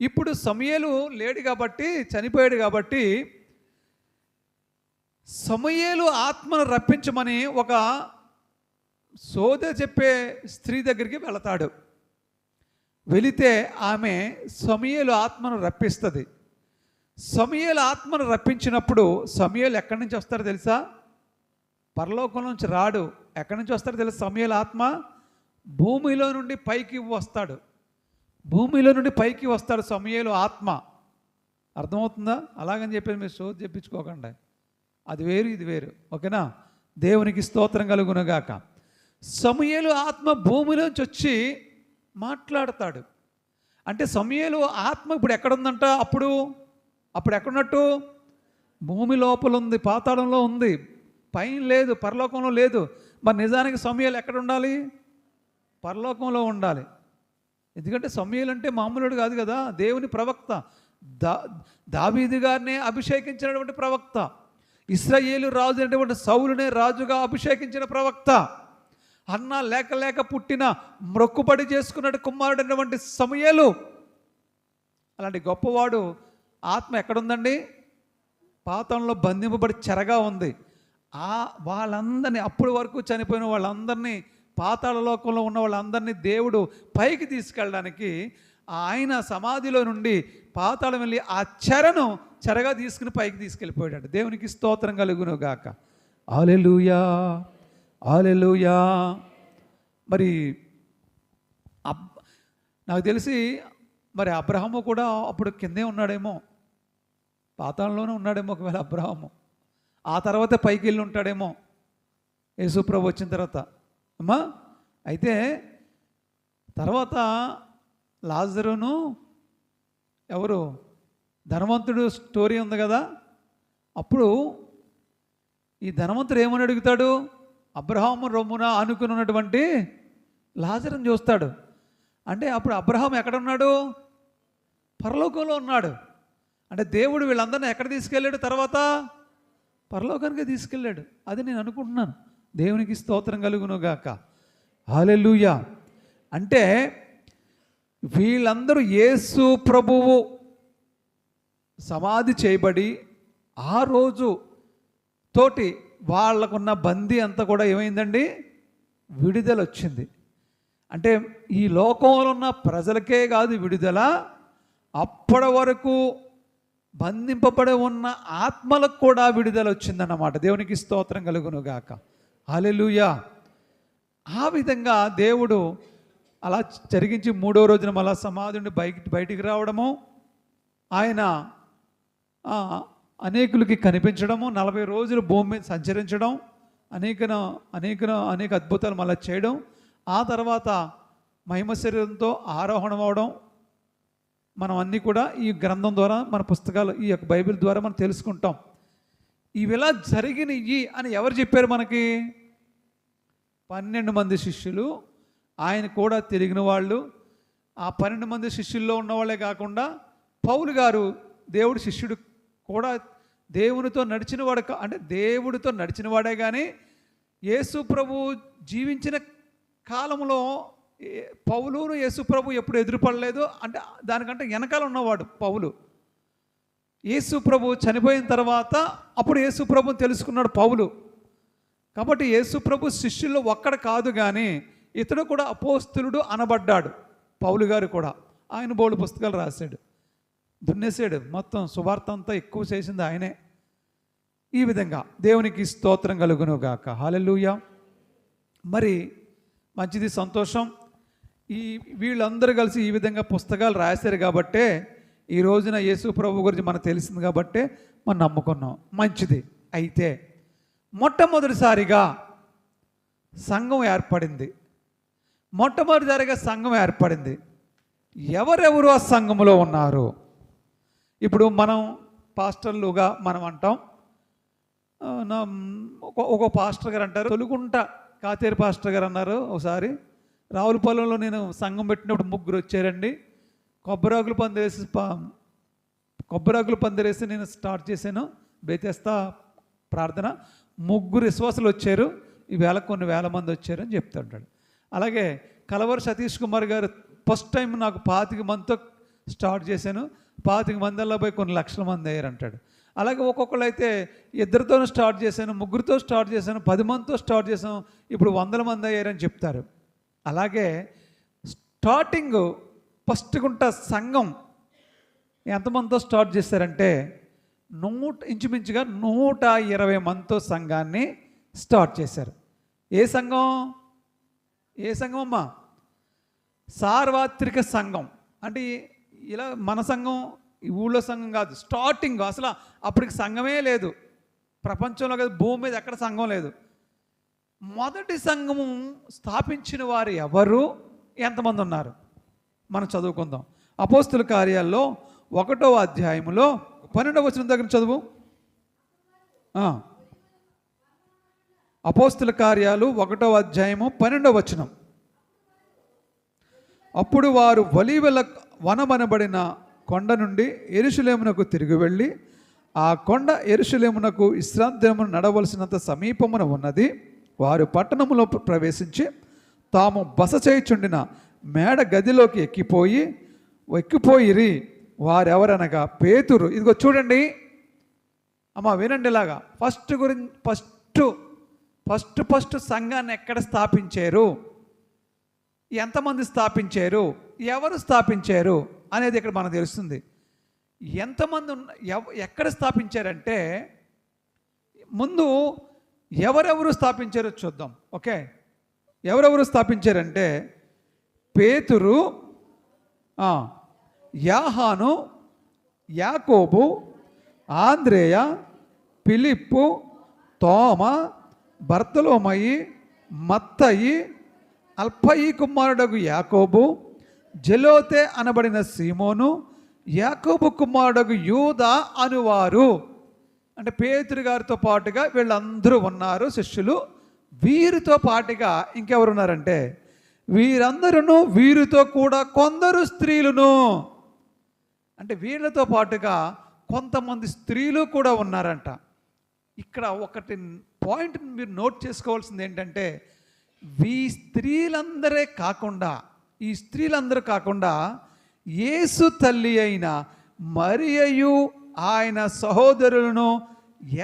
ఇప్పుడు సమూయేలు లేడు కాబట్టి, చనిపోయాడు కాబట్టి సమూయేలు ఆత్మను రప్పించమని ఒక సోదె చెప్పే స్త్రీ దగ్గరికి వెళతాడు. వెళితే ఆమె సమూయేలు ఆత్మను రప్పిస్తుంది. సమూయేలు ఆత్మను రప్పించినప్పుడు సమూయేలు ఎక్కడి నుంచి వస్తారో తెలుసా? పరలోకం నుంచి రాడు. ఎక్కడి నుంచి వస్తారో తెలుసా? సమూయేలు ఆత్మ భూమిలో నుండి పైకి వస్తాడు. భూమిలో నుండి పైకి వస్తాడు సమూయేలు ఆత్మ. అర్థమవుతుందా? అలాగని చెప్పేసి మీరు సోది చెప్పించుకోకండి. అది వేరు, ఇది వేరు. ఓకేనా? దేవునికి స్తోత్రం కలుగునుగాక. సమూయేలు ఆత్మ భూమిలోంచి వచ్చి మాట్లాడతాడు. అంటే సమూయేలు ఆత్మ ఇప్పుడు ఎక్కడుందంట? అప్పుడు ఎక్కడున్నట్టు? భూమి లోపల ఉంది, పాతాళంలో ఉంది, పైన లేదు, పరలోకంలో లేదు. మరి నిజానికి సమూయేలు ఎక్కడ ఉండాలి? పరలోకంలో ఉండాలి. ఎందుకంటే సమూయేలు అంటే మామూలుడు కాదు కదా, దేవుని ప్రవక్త. దావీదు గారిని అభిషేకించినటువంటి ప్రవక్త, ఇశ్రాయేలు రాజు అయినటువంటి సౌలునే రాజుగా అభిషేకించిన ప్రవక్త, అన్న లేక లేక పుట్టిన మ్రొక్కుబడి చేసుకున్నట్టు కుమారుడు అయినటువంటి సమూయేలు. అలాంటి గొప్పవాడు ఆత్మ ఎక్కడుందండి? పాతాళంలో బంధింపబడి చెరగా ఉంది. వాళ్ళందరినీ, అప్పటి వరకు చనిపోయిన వాళ్ళందరినీ, పాతాళ లోకంలో ఉన్న వాళ్ళందరినీ దేవుడు పైకి తీసుకెళ్ళడానికి ఆయన సమాధిలో నుండి పాతాళం వెళ్ళి ఆ చెరగా తీసుకుని పైకి తీసుకెళ్ళిపోయాడు. దేవునికి స్తోత్రం కలుగును గాక. హల్లెలూయా, హల్లెలూయా. మరి నాకు తెలిసి మరి అబ్రహాము కూడా అప్పుడు కిందే ఉన్నాడేమో, పాతాళంలోనే ఉన్నాడేమో ఒకవేళ అబ్రహాము. ఆ తర్వాత పైకి వెళ్ళి ఉంటాడేమో యేసుప్రభు వచ్చిన తర్వాత. అమ్మా అయితే తర్వాత లాజరును ఎవరు, ధనవంతుడు స్టోరీ ఉంది కదా. అప్పుడు ఈ ధనవంతుడు ఏమని అడుగుతాడు? అబ్రహాము రొమ్మున ఆనుకుని ఉన్నటువంటి లాజరును చూస్తాడు. అంటే అప్పుడు అబ్రహాం ఎక్కడున్నాడు? పరలోకంలో ఉన్నాడు. అంటే దేవుడు వీళ్ళందరినీ ఎక్కడ తీసుకెళ్ళాడు? తర్వాత పరలోకానికి తీసుకెళ్ళాడు. అది నేను అనుకుంటున్నాను. దేవునికి స్తోత్రం కలుగును గాక. హల్లెలూయా. అంటే వీళ్ళందరూ యేసు ప్రభువు సమాధి చేయబడి ఆ రోజు తోటి వాళ్ళకున్న బందీ అంతా కూడా ఏమైందండి? విడుదల వచ్చింది. అంటే ఈ లోకంలో ఉన్న ప్రజలకే కాదు విడుదల, అప్పటి వరకు బంధింపబడి ఉన్న ఆత్మలకు కూడా విడుదల వచ్చిందన్నమాట. దేవునికి స్తోత్రం కలుగును గాక. హల్లెలూయా. ఆ విధంగా దేవుడు అలా జరిగించి 3వ రోజున మళ్ళా సమాధి నుండి బయటికి రావడము, ఆయన అనేకులకి కనిపించడము, 40 రోజులు భూమి మీద సంచరించడం, అనేక అద్భుతాలు మళ్ళీ చేయడం, ఆ తర్వాత మహిమ శరీరంతో ఆరోహణం అవడం. మనం అన్నీ కూడా ఈ గ్రంథం ద్వారా, మన పుస్తకాలు, ఈ యొక్క బైబిల్ ద్వారా మనం తెలుసుకుంటాం. ఇవిలా జరిగినవి అని ఎవరు చెప్పారు మనకి? 12 మంది శిష్యులు, ఆయన కూడా తిరిగిన వాళ్ళు. ఆ 12 మంది శిష్యుల్లో ఉన్నవాళ్ళే కాకుండా పౌలు గారు దేవుడు శిష్యుడు కూడా, దేవునితో నడిచినవాడు. అంటే దేవుడితో నడిచినవాడే కానీ యేసు ప్రభు జీవించిన కాలంలో పౌలును యేసు ప్రభు ఎప్పుడు ఎదురుపడలేదు. అంటే దానికంటే వెనకాల ఉన్నవాడు పౌలు. యేసు ప్రభు చనిపోయిన తర్వాత అప్పుడు యేసు ప్రభుని తెలుసుకున్నాడు పౌలు. కాబట్టి యేసు ప్రభు శిష్యుల్లో ఒక్కడు కాదు కానీ ఇతడు కూడా అపోస్తలుడు అనబడ్డాడు. పౌలు గారు కూడా ఆయన బోల్డు పుస్తకాలు రాశాడు, దున్నేసాడు. మొత్తం సువార్త అంతా ఎక్కువ చేసింది ఆయనే. ఈ విధంగా దేవునికి స్తోత్రం కలుగును గాక. హల్లెలూయా. మరి మంచిది, సంతోషం. వీళ్ళందరూ కలిసి ఈ విధంగా పుస్తకాలు రాశారు కాబట్టే ఈ రోజున యేసు ప్రభు గురించి మనకు తెలిసింది కాబట్టే మనం నమ్ముకున్నాం. మంచిది. అయితే మొట్టమొదటిసారిగా సంఘం ఏర్పడింది. సంఘం ఏర్పడింది. ఎవరెవరు ఆ సంఘములో ఉన్నారు? ఇప్పుడు మనం పాస్టర్లుగా మనం అంటాం. ఒక పాస్టర్ గారు అంటారు, తొలుగుంట కాతేరు పాస్టర్ గారు అన్నారు. ఒకసారి రావులపాలెంలో నేను సంఘం పెట్టినప్పుడు 3 వచ్చారండి. కొబ్బరాకులు పందిరేసి నేను స్టార్ట్ చేశాను బేతేస్తా ప్రార్థన. 3 విశ్వాసులు వచ్చారు, ఈవేళ కొన్ని వేల మంది వచ్చారని చెప్తుంటాడు. అలాగే కలవరి సతీష్ కుమార్ గారు ఫస్ట్ టైం నాకు 25 మందితో స్టార్ట్ చేశాను, 25 మందిలో పోయి కొన్ని లక్షల మంది అయ్యారు అంటాడు. అలాగే ఒక్కొక్కరు అయితే 2తో స్టార్ట్ చేశాను, 3తో స్టార్ట్ చేశాను, 10 మందితో స్టార్ట్ చేశాను, ఇప్పుడు 100 మంది అయ్యారని చెప్తారు. అలాగే స్టార్టింగ్ ఫస్ట్ గుంట సంఘం ఎంతమందితో స్టార్ట్ చేశారంటే ఇంచుమించుగా 120 మందితో సంఘాన్ని స్టార్ట్ చేశారు. ఏ సంఘం అమ్మా? సార్వత్రిక సంఘం. అంటే ఇలా మన సంఘం, ఈ ఊళ్ళో సంఘం కాదు. స్టార్టింగ్ అసలు అప్పటికి సంఘమే లేదు ప్రపంచంలో, కదా భూమి మీద ఎక్కడ సంఘం లేదు. మొదటి సంఘము స్థాపించిన వారు ఎవరు, ఎంతమంది ఉన్నారు మనం చదువుకుందాం. అపోస్తుల కార్యాల్లో 1వ అధ్యాయములో 12వ వచనం దగ్గర చదువు. అపోస్తుల కార్యాలు 1వ అధ్యాయము 12వ వచనం. అప్పుడు వారు ఒలీవల వనమనబడిన కొండ నుండి యెరూషలేమునకు తిరిగి వెళ్ళి, ఆ కొండ యెరూషలేమునకు విశ్రాంతి దినమున నడవలసినంత సమీపమున ఉన్నది. వారు పట్టణములో ప్రవేశించి తాము బస చేయుచుండిన మేడ గదిలోకి ఎక్కిపోయిరి. వారెవరనగా పేతురు. ఇదిగో చూడండి అమ్మా, వినండి. ఇలాగా ఫస్ట్ సంఘాన్ని ఎక్కడ స్థాపించారు, ఎంతమంది స్థాపించారు, ఎవరు స్థాపించారు అనేది ఇక్కడ మనకు తెలుస్తుంది. ఎంతమంది ఎక్కడ స్థాపించారంటే, ముందు ఎవరెవరు స్థాపించారో చూద్దాం. ఓకే, ఎవరెవరు స్థాపించారంటే పేతురు, యాహాను, యాకోబు, ఆంద్రేయ, ఫిలిప్పు, తోమ, బర్తలోమయి, మత్తయి, అల్ఫయి కుమారుడగు యాకోబు, జెలోతే అనబడిన సీమోను, యాకోబు కుమారుడగు యూదా అనువారు. అంటే పేతురు గారితో పాటుగా వీళ్ళందరూ ఉన్నారు శిష్యులు. వీరితో పాటుగా ఇంకెవరు ఉన్నారంటే వీరందరూ, వీరితో కూడా కొందరు స్త్రీలును. అంటే వీళ్ళతో పాటుగా కొంతమంది స్త్రీలు కూడా ఉన్నారంట. ఇక్కడ ఒకటి పాయింట్ మీరు నోట్ చేసుకోవాల్సింది ఏంటంటే, ఈ స్త్రీలందరూ కాకుండా యేసు తల్లి అయిన మరియయు ఆయన సహోదరులను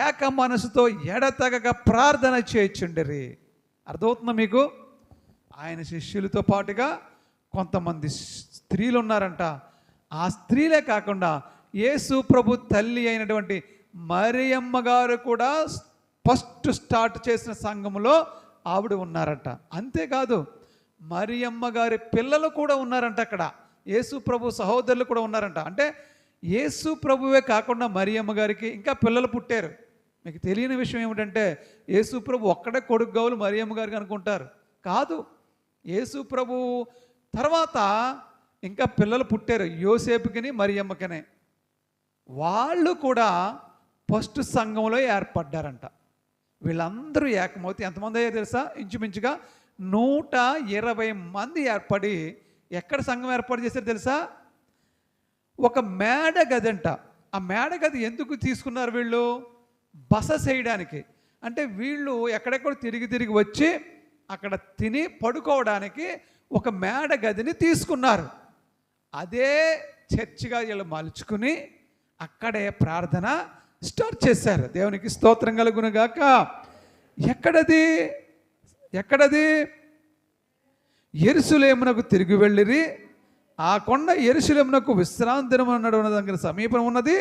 ఏక మనసుతో ఎడతెగక ప్రార్థన చేయుచుండిరి. అర్థమవుతుందా మీకు? ఆయన శిష్యులతో పాటుగా కొంతమంది స్త్రీలు ఉన్నారంట. ఆ స్త్రీలే కాకుండా యేసు ప్రభు తల్లి అయినటువంటి మరియమ్మ గారు కూడా ఫస్ట్ స్టార్ట్ చేసిన సంఘములో ఆవిడ ఉన్నారంట. అంతేకాదు మరియమ్మ గారి పిల్లలు కూడా ఉన్నారంట. అక్కడ యేసు ప్రభు సహోదరులు కూడా ఉన్నారంట. అంటే యేసు ప్రభువే కాకుండా మరియమ్మ గారికి ఇంకా పిల్లలు పుట్టారు. మీకు తెలియని విషయం ఏమిటంటే, యేసు ప్రభు ఒక్కడే కొడుకు గౌలు మరియమ్మ గారికి అనుకుంటారు. కాదు, యేసు ప్రభు తర్వాత ఇంకా పిల్లలు పుట్టారు, యోసేపుకిని మరియమ్మకినే. వాళ్ళు కూడా ఫస్ట్ సంఘంలో ఏర్పడ్డారంట. వీళ్ళందరూ ఏకమవుతే ఎంతమంది అయ్యారు తెలుసా? ఇంచుమించుగా 120 మంది ఏర్పడి ఎక్కడ సంఘం ఏర్పాటు చేశారు తెలుసా? ఒక మేడ గది అంట. ఆ మేడ గది ఎందుకు తీసుకున్నారు వీళ్ళు? బస చేయడానికి. అంటే వీళ్ళు ఎక్కడెక్కడ తిరిగి వచ్చి అక్కడ తిని పడుకోవడానికి ఒక మేడ గదిని తీసుకున్నారు. అదే చర్చిగా వీళ్ళు మలుచుకుని అక్కడే ప్రార్థన స్టార్ట్ చేశారు. దేవునికి స్తోత్రం కలుగును గాక. ఎక్కడది? యెరూషలేమునకు తిరిగి వెళ్ళిరి. ఆ కొండ యెరూషలేమునకు విశ్రాంతి దినమున నడువన దగ్గర సమీపం ఉన్నది.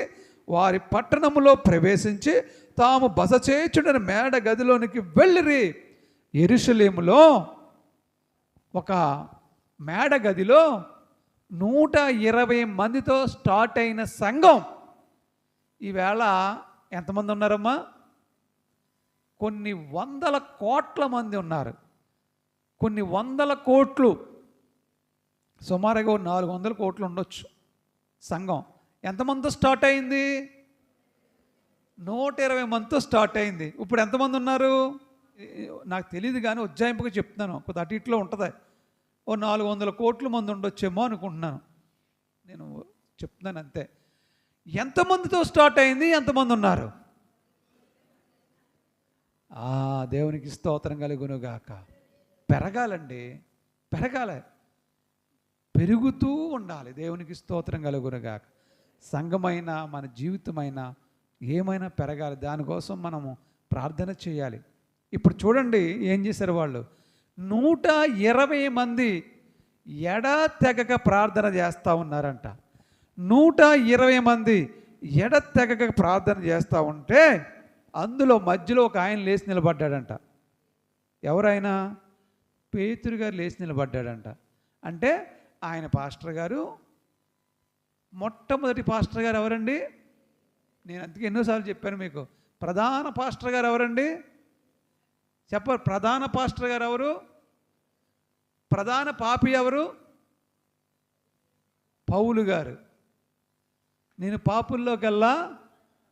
వారి పట్టణములో ప్రవేశించి తాము బస చేయుచుండిన మేడ గదిలోనికి వెళ్ళిరి. యెరూషలేములో ఒక మేడ గదిలో 120 మందితో స్టార్ట్ అయిన సంఘం ఈవేళ ఎంతమంది ఉన్నారమ్మా? కొన్ని వందల కోట్ల మంది ఉన్నారు. కొన్ని వందల కోట్లు, సుమారుగా 400 కోట్లు ఉండొచ్చు సంఘం. ఎంతమందితో స్టార్ట్ అయింది? 120 మందితో స్టార్ట్ అయింది. ఇప్పుడు ఎంతమంది ఉన్నారు నాకు తెలియదు, కానీ ఉజ్జాయింపుగా చెప్తున్నాను. కొద్ది అటు ఇట్లో ఉంటుంది. 400 కోట్ల మంది ఉండొచ్చేమో అనుకుంటున్నాను. నేను చెప్తున్నాను అంతే. ఎంతమందితో స్టార్ట్ అయింది? ఎంతమంది ఉన్నారు? దేవునికి స్తోత్రం కలుగునుగాక. పెరగాలండి, పెరగాలి, పెరుగుతూ ఉండాలి. దేవునికి స్తోత్రం కలుగునుగాక. సంఘమైన మన జీవితమైనా ఏమైనా పెరగాలి. దానికోసం మనము ప్రార్థన చేయాలి. ఇప్పుడు చూడండి ఏం చేశారు వాళ్ళు. 120 మంది ఎడతెగక ప్రార్థన చేస్తూ ఉన్నారంట. 120 మంది ఎడతెగక ప్రార్థన చేస్తూ ఉంటే అందులో మధ్యలో ఒక ఆయన లేచి నిలబడ్డాడంట. ఎవరైనా? పేతురు గారు లేచి నిలబడ్డాడంట. అంటే ఆయన పాస్టర్ గారు, మొట్టమొదటి పాస్టర్ గారు ఎవరండి? నేను అందుకే ఎన్నోసార్లు చెప్పాను మీకు. ప్రధాన పాస్టర్ గారు ఎవరండి? చెప్పరు. ప్రధాన పాస్టర్ గారు ఎవరు? ప్రధాన పాపి ఎవరు? పౌలు గారు. నేను పాపుల్లోకెల్లా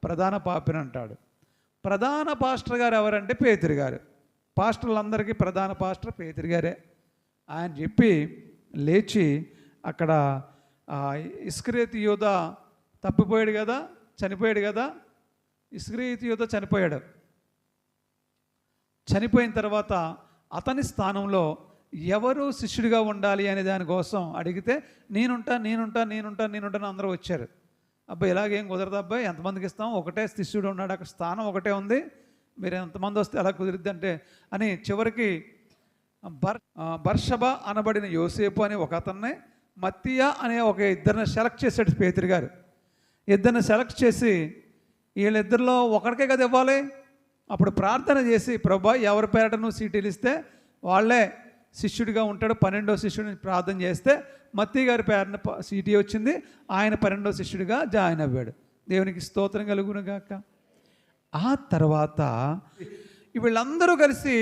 ప్రధాన పాపిని అంటాడు. ప్రధాన పాస్టర్ గారు ఎవరంటే పేతురు గారు. పాస్టర్లందరికీ ప్రధాన పాస్టర్ పేతురు గారే. ఆయన చెప్పి లేచి అక్కడ ఇస్కరియోతు యూద తప్పిపోయాడు కదా, చనిపోయాడు కదా. ఇస్కరియోతు యూద చనిపోయాడు. చనిపోయిన తర్వాత అతని స్థానంలో ఎవరు శిష్యుడిగా ఉండాలి అనే దానికోసం అడిగితే నేనుంటాను అందరూ వచ్చారు. అబ్బాయి ఇలాగేం కుదరదు అబ్బాయి, ఎంతమందికి ఇస్తాం, ఒకటే శిష్యుడు ఉన్నాడు, అక్కడ స్థానం ఒకటే ఉంది, మీరు ఎంతమంది వస్తే ఎలా కుదిరిద్ది అంటే అని చివరికి బర్షబ అనబడిన యోసేపు అనే ఒక అతన్ని, మత్తియా అనే ఒక ఇద్దరిని సెలెక్ట్ చేశాడు పేతురు గారు. ఇద్దరిని సెలెక్ట్ చేసి వీళ్ళిద్దరిలో ఒకరికే కదా ఇవ్వాలి. అప్పుడు ప్రార్థన చేసి, ప్రభా ఎవరి పేరట నువ్వు సీటీలు ఇస్తే వాళ్ళే శిష్యుడిగా ఉంటాడు, 12వ శిష్యుడిని ప్రార్థన చేస్తే మత్తీ గారి పేరున సీటీ వచ్చింది. ఆయన 12వ శిష్యుడిగా జాయిన్ అవ్వాడు. దేవునికి స్తోత్రం కలుగును గాక. ఆ తర్వాత వీళ్ళందరూ కలిసి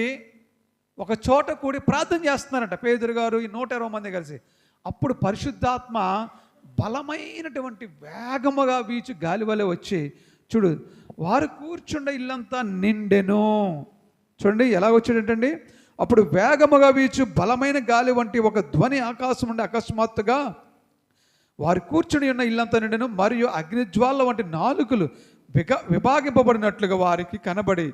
ఒక చోట కూడి ప్రార్థన చేస్తున్నారంట, పేతురు గారు ఈ 120 మంది కలిసి. అప్పుడు పరిశుద్ధాత్మ బలమైనటువంటి వేగముగా వీచు గాలి వలె వచ్చి, చూడు వారు కూర్చుండే ఇల్లంతా నిండెను. చూడండి ఎలా వచ్చాడంటండి. అప్పుడు వేగముగా వీచు బలమైన గాలి వంటి ఒక ధ్వని ఆకాశం నుండి అకస్మాత్తుగా వారు కూర్చుని ఉన్న ఇల్లంతా నిండెను. మరియు అగ్నిజ్వాల వంటి నాలుకలు విభాగింపబడినట్లుగా వారికి కనబడి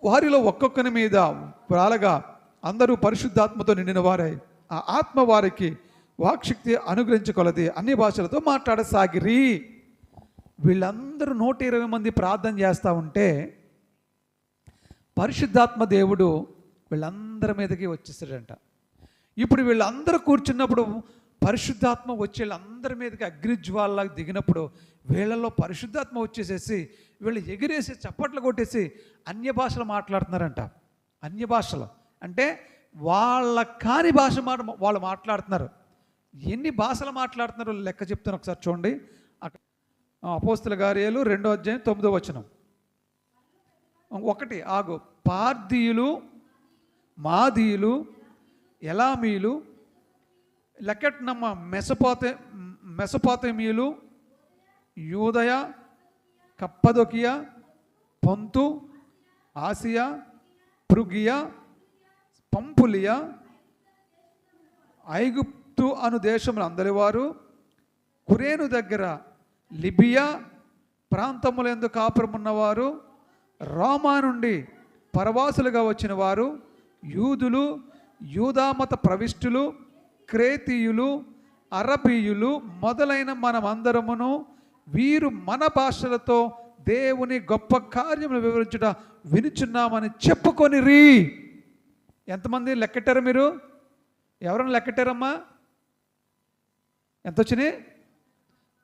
వారిలో ఒక్కొక్కని మీద రాలగా అందరూ పరిశుద్ధాత్మతో నిండిన వారై ఆ ఆత్మ వారికి వాక్శక్తి అనుగ్రహించుకొలది అన్ని భాషలతో మాట్లాడసాగిరి. వీళ్ళందరూ 120 మంది ప్రార్థన చేస్తూ ఉంటే పరిశుద్ధాత్మ దేవుడు వీళ్ళందరి మీదకి వచ్చేసాడంట. ఇప్పుడు వీళ్ళందరూ కూర్చున్నప్పుడు పరిశుద్ధాత్మ వచ్చి వీళ్ళందరి మీదకి అగ్నిజ్వాలలాగా దిగినప్పుడు వీళ్ళల్లో పరిశుద్ధాత్మ వచ్చేసేసి వీళ్ళు ఎగిరేసి చప్పట్లు కొట్టేసి అన్య భాషలు మాట్లాడుతున్నారంట. అన్య భాషలు అంటే వాళ్ళ కాని భాష వాళ్ళు మాట్లాడుతున్నారు. ఎన్ని భాషలు మాట్లాడుతున్నారో లెక్క చెప్తాను ఒకసారి చూడండి. అపోస్తల కార్యాలు 2వ అధ్యాయం 9వ వచనం. ఒకటి ఆగు. పార్దీయులు, మాదీయులు, ఎలామీయులు, లెక్కట్నమ్మ మెసపోతేమీయులు, యూదయ, కప్పదొకియా, పొంతు, ఆసియా, పృగియా, పంపులియా, ఐగుప్తు అను దేశములు అందరి వారు, కురేను దగ్గర లిబియా ప్రాంతములందు కాపురమున్నవారు, రోమా నుండి పరవాసులుగా వచ్చిన వారు, యూదులు, యూదామత ప్రవిష్టులు, క్రేతీయులు, అరబీయులు మొదలైన మనమందరమును వీరు మన భాషలతో దేవుని గొప్ప కార్యములు వివరించుట వినుచున్నామని చెప్పుకొనిరి. ఎంతమంది లెక్కెట్టారు మీరు? ఎవరైనా లెక్కెట్టారమ్మా? ఎంత వచ్చినాయి?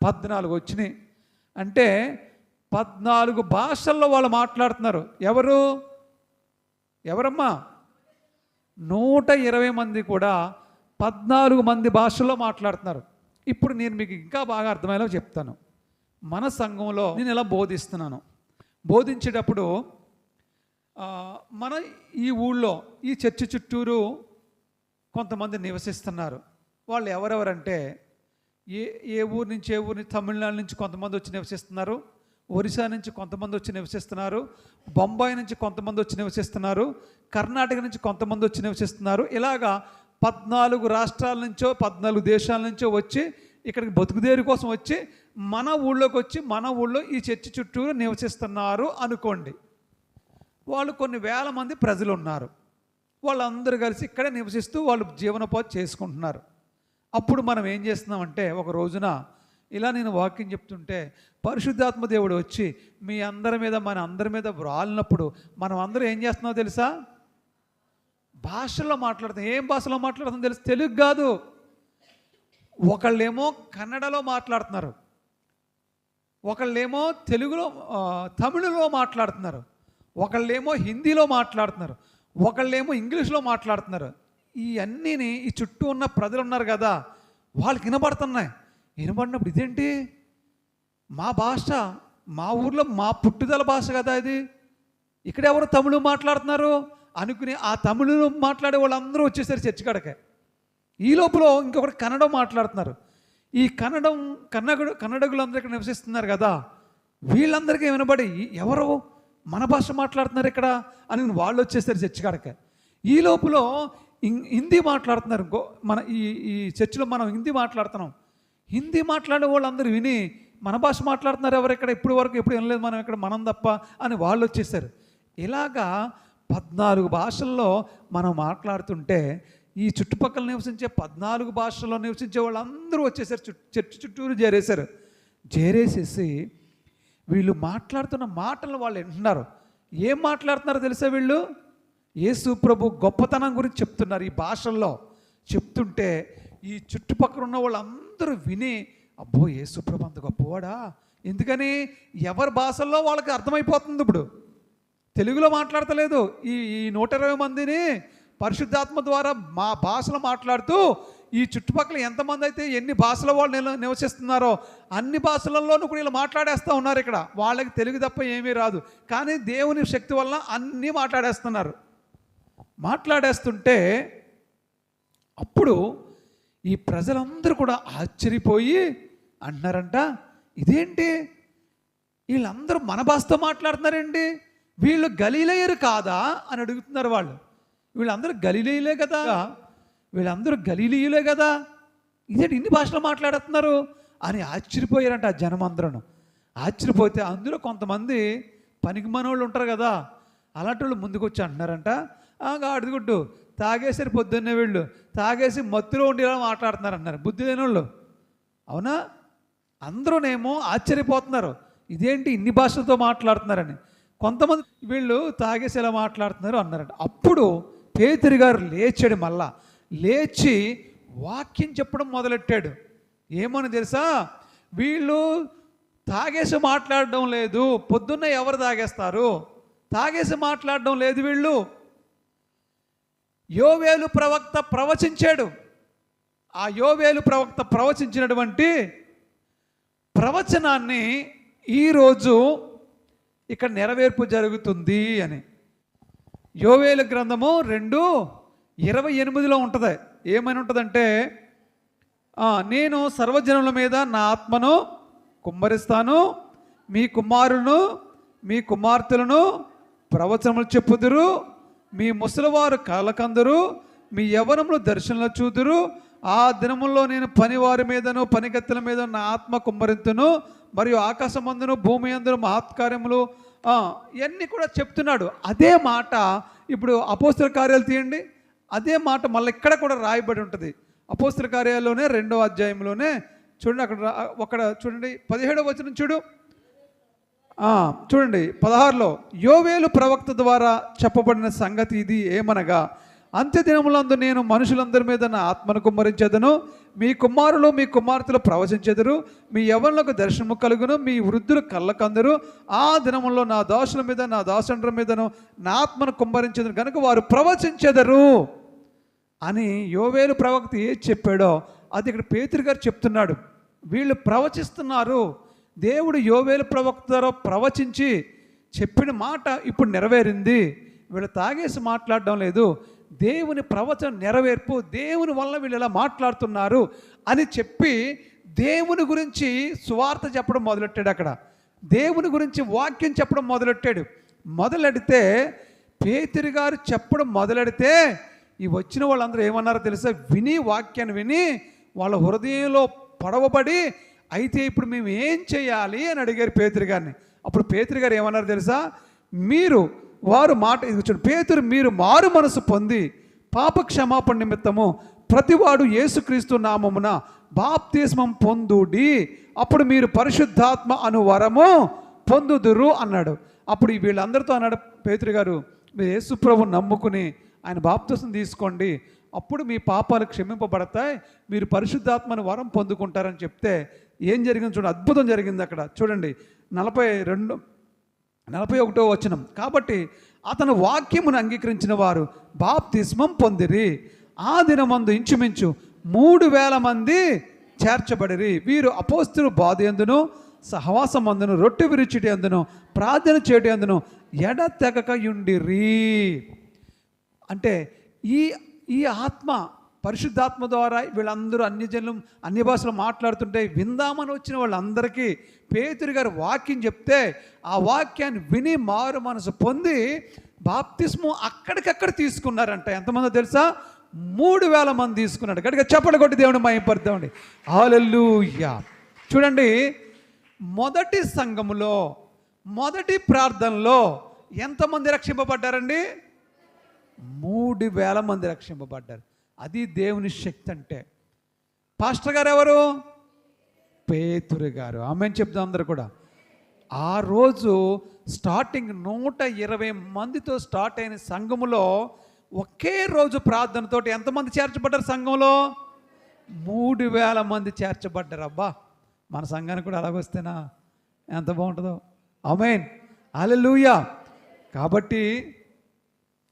14 వచ్చినాయి. అంటే 14 భాషల్లో వాళ్ళు మాట్లాడుతున్నారు. ఎవరమ్మా? 120 మంది కూడా 14 మంది భాషల్లో మాట్లాడుతున్నారు. ఇప్పుడు నేను మీకు ఇంకా బాగా అర్థమయ్యేలా చెప్తాను. మన సంఘంలో నేను ఇలా బోధిస్తున్నాను. బోధించేటప్పుడు మన ఈ ఊళ్ళో ఈ చర్చి చుట్టూరు కొంతమంది నివసిస్తున్నారు. వాళ్ళు ఎవరెవరంటే ఏ ఊరు నుంచి తమిళనాడు నుంచి కొంతమంది వచ్చి నివసిస్తున్నారు, ఒరిస్సా నుంచి కొంతమంది వచ్చి నివసిస్తున్నారు, బొంబాయి నుంచి కొంతమంది వచ్చి నివసిస్తున్నారు, కర్ణాటక నుంచి కొంతమంది వచ్చి నివసిస్తున్నారు. ఇలాగా 14 రాష్ట్రాల నుంచో 14 దేశాల నుంచో వచ్చి ఇక్కడికి బతుకుదేరి కోసం వచ్చి మన ఊళ్ళోకి వచ్చి మన ఊళ్ళో ఈ చర్చి చుట్టూరు నివసిస్తున్నారు అనుకోండి. వాళ్ళు కొన్ని వేల మంది ప్రజలు ఉన్నారు. వాళ్ళందరూ కలిసి ఇక్కడే నివసిస్తూ వాళ్ళు జీవనోపాధి చేసుకుంటున్నారు. అప్పుడు మనం ఏం చేస్తున్నామంటే ఒక రోజున ఇలా నేను వాక్యం చెప్తుంటే పరిశుద్ధాత్మ దేవుడు వచ్చి మీ అందరి మీద మన అందరి మీద వ్రాలినప్పుడు మనం అందరూ ఏం చేస్తున్నామో తెలుసా? భాషల్లో మాట్లాడుతాం. ఏం భాషలో మాట్లాడుతాం తెలుసు? తెలుగు కాదు. ఒకళ్ళేమో కన్నడలో మాట్లాడుతున్నారు, ఒకళ్ళేమో తెలుగులో తమిళలో మాట్లాడుతున్నారు, ఒకళ్ళేమో హిందీలో మాట్లాడుతున్నారు, ఒకళ్ళేమో ఇంగ్లీష్లో మాట్లాడుతున్నారు. ఇవన్నీని ఈ చుట్టూ ఉన్న ప్రజలు ఉన్నారు కదా, వాళ్ళకి వినబడుతున్నాయి. వినబడినప్పుడు ఇదేంటి, మా భాష, మా ఊర్లో మా పుట్టుదల భాష కదా ఇది, ఇక్కడ ఎవరు తమిళ మాట్లాడుతున్నారు అనుకుని ఆ తమిళలో మాట్లాడే వాళ్ళందరూ వచ్చేసారు చర్చి కాడకే. ఈ లోపల ఇంకొకటి కన్నడం మాట్లాడుతున్నారు. ఈ కన్నడగులందరూ ఇక్కడ నివసిస్తున్నారు కదా, వీళ్ళందరికీ వినబడి ఎవరు మన భాష మాట్లాడుతున్నారు ఇక్కడ అని వాళ్ళు వచ్చేసారు చర్చి కాడకే. ఈ లోపల హిందీ మాట్లాడుతున్నారు. మన ఈ చర్చిలో మనం హిందీ మాట్లాడుతున్నాం. హిందీ మాట్లాడే వాళ్ళందరూ విని మన భాష మాట్లాడుతున్నారు ఎవరు ఇక్కడ, ఇప్పుడు వరకు ఎప్పుడు వినలేదు మనం ఇక్కడ, మనం తప్ప అని వాళ్ళు వచ్చేసారు. ఇలాగా 14 భాషల్లో మనం మాట్లాడుతుంటే ఈ చుట్టుపక్కల నివసించే 14 భాషల్లో నివసించే వాళ్ళందరూ వచ్చేసారు, చర్చి చుట్టూరు చేరేసేసి వీళ్ళు మాట్లాడుతున్న మాటలు వాళ్ళు వింటున్నారు. ఏం మాట్లాడుతున్నారో తెలుసా, వీళ్ళు యేసు ప్రభు గొప్పతనం గురించి చెప్తున్నారు. ఈ భాషల్లో చెప్తుంటే ఈ చుట్టుపక్కల ఉన్న వాళ్ళందరూ విని అబ్బో యేసు ప్రభు అంత గొప్పవాడా, ఎందుకని ఎవరి భాషల్లో వాళ్ళకి అర్థమైపోతుంది. ఇప్పుడు తెలుగులో మాట్లాడతలేదు. ఈ 120 మందిని పరిశుద్ధాత్మ ద్వారా మా భాషలో మాట్లాడుతూ ఈ చుట్టుపక్కల ఎంతమంది అయితే ఎన్ని భాషల వాళ్ళు నివసిస్తున్నారో అన్ని భాషలలోనూ కూడా వీళ్ళు మాట్లాడేస్తూ ఉన్నారు. ఇక్కడ వాళ్ళకి తెలుగు తప్ప ఏమీ రాదు, కానీ దేవుని శక్తి వల్ల అన్నీ మాట్లాడేస్తున్నారు. మాట్లాడేస్తుంటే అప్పుడు ఈ ప్రజలందరూ కూడా ఆశ్చర్యపోయి అంటున్నారంట, ఇదేంటి వీళ్ళందరూ మన భాషతో మాట్లాడుతున్నారండి, వీళ్ళు గలిలయరు కాదా అని అడుగుతున్నారు. వీళ్ళందరూ గలిలయులే కదా, వీళ్ళందరూ గలిలీయులే కదా, ఇదేంటి ఇన్ని భాషలో మాట్లాడుతున్నారు అని ఆశ్చర్యపోయారంట ఆ జనం అందరూ. ఆశ్చర్యపోతే అందులో కొంతమంది పనికి మనోళ్ళు ఉంటారు కదా, అలాంటి వాళ్ళు ముందుకు వచ్చి అంటున్నారంట, అడుగుడ్డు తాగేసరి పొద్దున్నే వీళ్ళు తాగేసి మత్తులో ఉండి ఇలా మాట్లాడుతున్నారు అన్నారు బుద్ధి లేని వాళ్ళు. అవునా? అందరూనేమో ఆశ్చర్యపోతున్నారు, ఇదేంటి ఇన్ని భాషలతో మాట్లాడుతున్నారని. కొంతమంది వీళ్ళు తాగేసి ఇలా మాట్లాడుతున్నారు అన్నారంట. అప్పుడు పేతురు గారు లేచాడు, మళ్ళా లేచి వాక్యం చెప్పడం మొదలెట్టాడు. ఏమని తెలుసా, వీళ్ళు తాగేసి మాట్లాడడం లేదు, పొద్దున్న ఎవరు తాగేస్తారు, తాగేసి మాట్లాడడం లేదు. వీళ్ళు యోవేలు ప్రవక్త ప్రవచించాడు. ఆ యోవేలు ప్రవక్త ప్రవచించినటువంటి ప్రవచనాన్ని ఈరోజు ఇక్కడ నెరవేర్పు జరుగుతుంది అని. యోవేలు గ్రంథము 2:28 ఉంటుంది. ఏమని ఉంటుందంటే, నేను సర్వజనుల మీద నా ఆత్మను కుమ్మరిస్తాను, మీ కుమారులను మీ కుమార్తెలను ప్రవచనములు చెప్పుదురు, మీ ముసలివారు కలకందరు, మీ యవ్వనములు దర్శనలు చూదురు. ఆ దినముల్లో నేను పనివారి మీదను పనికత్తెల మీద నా ఆత్మ కుమ్మరింతును, మరియు ఆకాశమందును భూమి అందును మహత్కార్యములు ఇవన్నీ కూడా చెప్తున్నాడు. అదే మాట ఇప్పుడు అపోస్తల కార్యాలు తీయండి, అదే మాట మళ్ళీ ఇక్కడ కూడా రాయబడి ఉంటుంది. అపోస్తల కార్యాల్లోనే 2వ అధ్యాయంలోనే చూడండి, అక్కడ చూడండి 17వ వచనం చూడండి 16లో యోవేలు ప్రవక్త ద్వారా చెప్పబడిన సంగతి ఇది ఏమనగా, అంత్యదినములందు నేను మనుషులందరి మీద నా ఆత్మను కుమ్మరించెదను, మీ కుమారులు మీ కుమార్తెలు ప్రవచించెదరు, మీ యవ్వనులకు దర్శనము కలుగును, మీ వృద్ధులు కళ్ళకందరు. ఆ దినముల్లో నా దాసుల మీద నా దాసుండ్ర మీదను నా ఆత్మను కుమ్మరించెదను కనుక వారు ప్రవచించెదరు అని యోవేలు ప్రవక్త ఏది చెప్పాడో అది ఇక్కడ పేతురు గారు చెప్తున్నాడు. వీళ్ళు ప్రవచిస్తున్నారు. దేవుడు యోవేలు ప్రవక్త ద్వారా ప్రవచించి చెప్పిన మాట ఇప్పుడు నెరవేరింది. వీళ్ళు తాగేసి మాట్లాడడం లేదు, దేవుని ప్రవచన నెరవేర్పు, దేవుని వల్ల వీళ్ళు ఇలా మాట్లాడుతున్నారు అని చెప్పి దేవుని గురించి సువార్త చెప్పడం మొదలెట్టాడు. అక్కడ దేవుని గురించి వాక్యం చెప్పడం మొదలెడితే పేతురు గారు చెప్పడం మొదలెడితే ఈ వచ్చిన వాళ్ళందరూ ఏమన్నారో తెలుసా, వాక్యాన్ని విని వాళ్ళ హృదయంలో పొడవబడి, అయితే ఇప్పుడు మేము ఏం చేయాలి అని అడిగారు పేతురు గారిని. అప్పుడు పేతురు గారు ఏమన్నారు తెలుసా, వారు మాట చూడండి, పేతురు మీరు మారు మనసు పొంది పాప క్షమాపణ నిమిత్తము ప్రతివాడు యేసుక్రీస్తు నామమున బాప్తిస్మం పొందుడి, అప్పుడు మీరు పరిశుద్ధాత్మ అను వరము పొందుదురు అన్నాడు. అప్పుడు వీళ్ళందరితో అన్నాడు పేతురు గారు, మీరు యేసు ప్రభువుని నమ్ముకుని ఆయన బాప్తిస్మం తీసుకోండి, అప్పుడు మీ పాపాలు క్షమింపబడతాయి, మీరు పరిశుద్ధాత్మను వరం పొందుకుంటారని చెప్తే ఏం జరిగింది చూడండి, అద్భుతం జరిగింది. అక్కడ చూడండి 41వ వచనం, కాబట్టి అతను వాక్యమును అంగీకరించిన వారు బాప్తిస్మం పొందిరి. ఆ దినమందు ఇంచుమించు 3,000 మంది చేర్చబడిరి. వీరు అపోస్తలుల బోధ యందును సహవాసం అందును రొట్టె విరుచుటి అందును ప్రార్థన చేయటి అందును ఎడతెగక యుండిరి. అంటే ఈ ఈ ఆత్మ పరిశుద్ధాత్మ ద్వారా వీళ్ళందరూ అన్ని జనులు అన్ని భాషలు మాట్లాడుతుంటే విందామని వచ్చిన వాళ్ళందరికీ పేతురు గారు వాక్యం చెప్తే ఆ వాక్యాన్ని విని మారు మనసు పొంది బాప్తిస్మం అక్కడికక్కడ తీసుకున్నారంట. ఎంతమందో తెలుసా? 3,000 మంది తీసుకున్నాడు. గట్టిగా చప్పట్లు కొట్టి దేవుని మహిమపడతామండి. హల్లెలూయా. చూడండి, మొదటి సంఘములో మొదటి ప్రార్థనలో ఎంతమంది రక్షింపబడ్డారండి? 3,000 మంది రక్షింపబడ్డారు. అది దేవుని శక్తి అంటే. పాస్టర్ గారు ఎవరు? పేతురు గారు. ఆమేన్ చెప్తాం అందరూ కూడా. ఆ రోజు స్టార్టింగ్ 120 మందితో స్టార్ట్ అయిన సంఘములో ఒకే రోజు ప్రార్థనతో ఎంతమంది చేర్చబడ్డారు? సంఘంలో 3,000 మంది చేర్చబడ్డారు. అబ్బా, మన సంఘానికి కూడా అలాగొస్తేనా ఎంత బాగుంటుందో. ఆమేన్, హల్లెలూయా.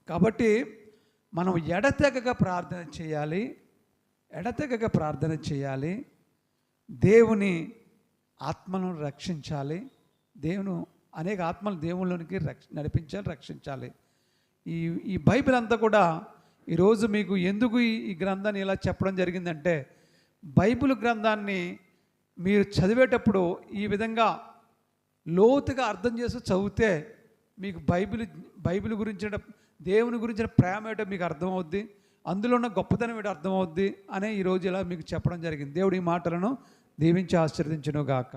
కాబట్టి మనం ఎడతెగక ప్రార్థన చేయాలి. దేవుని ఆత్మను రక్షించాలి. అనేక ఆత్మలు దేవుళ్ళలోనికి రక్షించాలి. ఈ బైబిల్ అంతా కూడా ఈరోజు మీకు ఎందుకు ఈ గ్రంథాన్ని ఇలా చెప్పడం జరిగిందంటే, బైబిల్ గ్రంథాన్ని మీరు చదివేటప్పుడు ఈ విధంగా లోతుగా అర్థం చేసి చదివితే మీకు బైబిల్ గురించిన దేవుని గురించిన ప్రేమ ఏంటో మీకు అర్థమవుద్ది, అందులో ఉన్న గొప్పతనం ఏంటో అర్థమవుద్ది అనే ఈరోజు ఇలా మీకు చెప్పడం జరిగింది. దేవుడి ఈ మాటలను దీవించి ఆశీర్వదించును గాక.